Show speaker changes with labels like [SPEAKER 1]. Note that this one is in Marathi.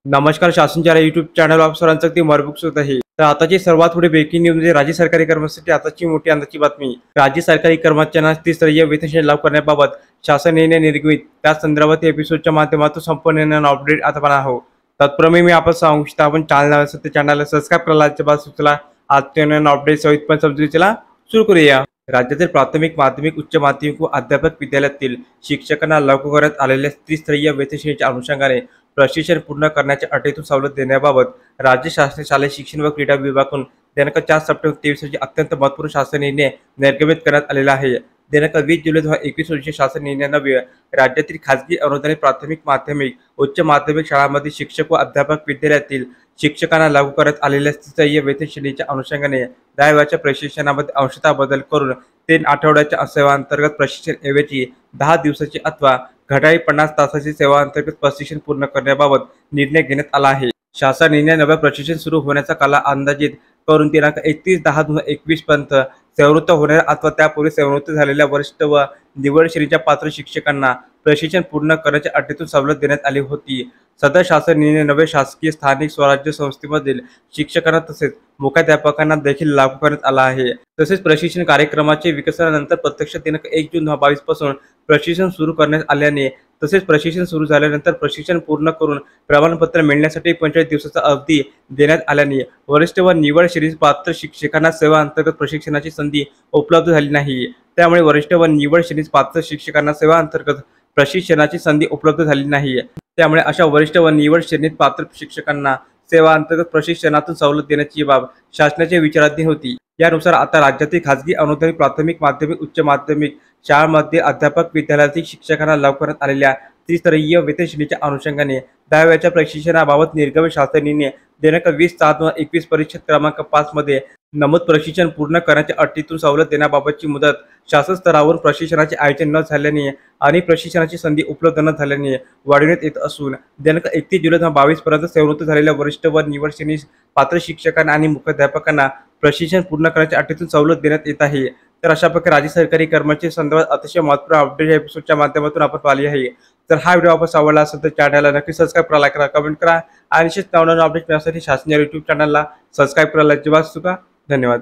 [SPEAKER 1] नमस्कार. शासनच्या YouTube चॅनल ऑफ सरांचं ते मरबुक आहे. तर आताची सर्वात मोठी ब्रेकिंग न्यूज म्हणजे राज्य सरकारी कर्मचाऱ्यांसाठी आताची मोठी आनंदाची बातमी. राज्य सरकारी कर्मचाऱ्यांना त्रिस्तरीय वेतन श्रेणी लागू करण्याबाबत शासन निर्णय निर्गमित. त्या संदर्भात एपिसोडच्या माध्यमातून संपूर्ण अपडेट आता पाहणार आहोत. तत्पूर्वी मी आपण सांगू इच्छितो, आपण चॅनलला सबस्क्राईब करायला सुचला. आजच्या अपडेट सहितपणे समजुतीला सुरू करूया. राज्यातील प्राथमिक, माध्यमिक, उच्च माध्यमिक व अध्यापक विद्यालयातील शिक्षकांना लागू करण्यात आलेल्या त्रिस्तरीय वेतन श्रेणीच्या अनुषंगाने प्रशिक्षण पूर्ण करण्याच्या अटीतून सवलत देण्याबाबत राज्य शासन शालेय शिक्षण व क्रीडा विभागाकडून दिनांक 4 सप्टेंबर 2023 रोजी अत्यंत महत्त्वपूर्ण शासन निर्णय निर्गमित करण्यात आलेला आहे. दिनांक 20 जुलै 2021 रोजी शासन निर्णयान्वये राज्यातील खाजगी अनुदानित प्राथमिक, माध्यमिक, उच्च माध्यमिक शाळांमधील शिक्षक व अध्यापक विद्यालयातील शिक्षकांना लागू करण्यात आलेल्या त्रिस्तरीय वेतन श्रेणीच्या अनुषंगाने 10 वेळाच्या प्रशिक्षणामध्ये अंशतः बदल करून 3 आठवड्याच्या सेवांतर्गत प्रशिक्षण ऐवजी 10 दिवसाची अथवा घड्याळी 50 तासाची सेवांतर्गत प्रशिक्षण पूर्ण करण्याबाबत निर्णय घेण्यात आला आहे. शासन निर्णय नव्या प्रशिक्षण सुरू होण्याचा काल अंदाजित करून दिनांक 31/10/2021 पर्यंत सेवानिवृत्त होणाऱ्या अथवा त्यापूर्वी सेवानिवृत्त झालेल्या वरिष्ठ व निवड श्रेणीच्या पात्र शिक्षकांना प्रशिक्षण पूर्ण करण्याच्या अटीतून सवलत देण्यात आली होती. सदर शासन निर्णय नवे शासकीय स्थानिक स्वराज्य संस्थेमधील शिक्षकांना तसेच मुख्याध्यापकांना देखील लागू करण्यात आला आहे. तसेच प्रशिक्षण कार्यक्रमाचे विकसनानंतर प्रत्यक्ष दिनांक 1 जून 2022 पासून प्रशिक्षण सुरू करण्यात आल्याने तसेच प्रशिक्षण सुरू झाल्यानंतर प्रशिक्षण पूर्ण करून प्रमाणपत्र मिळण्यासाठी 45 दिवसाचा अवधी देण्यात आल्याने वरिष्ठ व निवड श्रेणी पात्र शिक्षकांना सेवा अंतर्गत प्रशिक्षणाची संधी उपलब्ध झाली नाही. त्यामुळे वरिष्ठ व निवड श्रेणी पात्र शिक्षकांना सेवा अंतर्गत प्रशिक्षणाची संधी उपलब्ध झाली नाही. त्यामुळे अशा वरिष्ठ व निवड श्रेणीत पात्र शिक्षकांना सेवा अंतर्गत प्रशिक्षणातून सवलत देण्याची बाब शासनाच्या विचाराधीन होती. यानुसार आता राज्यातील खाजगी अनुदानित प्राथमिक, माध्यमिक, उच्च माध्यमिक शाळांमध्ये अध्यापक विद्यालयातील शिक्षकांना लागू करण्यात आलेल्या त्रिस्तरीय वेतन श्रेणीच्या अनुषंगाने 10 वेळाच्या प्रशिक्षणाबाबत निर्गमित शासन निर्णय दिनांक 20/7/2021 परिच्छेद क्रमांक 5 मध्ये नमूद प्रशिक्षण पूर्ण करण्याच्या अटीतून सवलत देण्याबाबतची मुदत शासन स्तरावरून प्रशिक्षणाचे आयोजन न झाल्याने आणि प्रशिक्षणाची संधी उपलब्ध न झाल्याने वाढवण्यात येत असून दिनांक 31 जुलै 2022 पर्यंत सेवानिवृत्त झालेल्या वरिष्ठ व निवड श्रेणी पात्र शिक्षकांना आणि मुख्याध्यापकांना प्रशिक्षण पूर्ण करण्याच्या अटीतून सवलत देण्यात येत आहे. तर अशा प्रकारे राज्य सरकारी कर्मचारी संदर्भात अतिशय महत्त्वपूर्ण अपडेट या एपिसोडच्या माध्यमातून आपण पाहिली आहे. तर हा व्हिडिओ आपण आवडला असेल तर चॅनलला नक्की सबस्क्राईब करा, लाईक करा, कमेंट करा आणि असेच नवनवीन अपडेट मिळण्यासाठी शासनाच्या YouTube चॅनलला सबस्क्राईब करायला अजिबात चुका. धन्यवाद.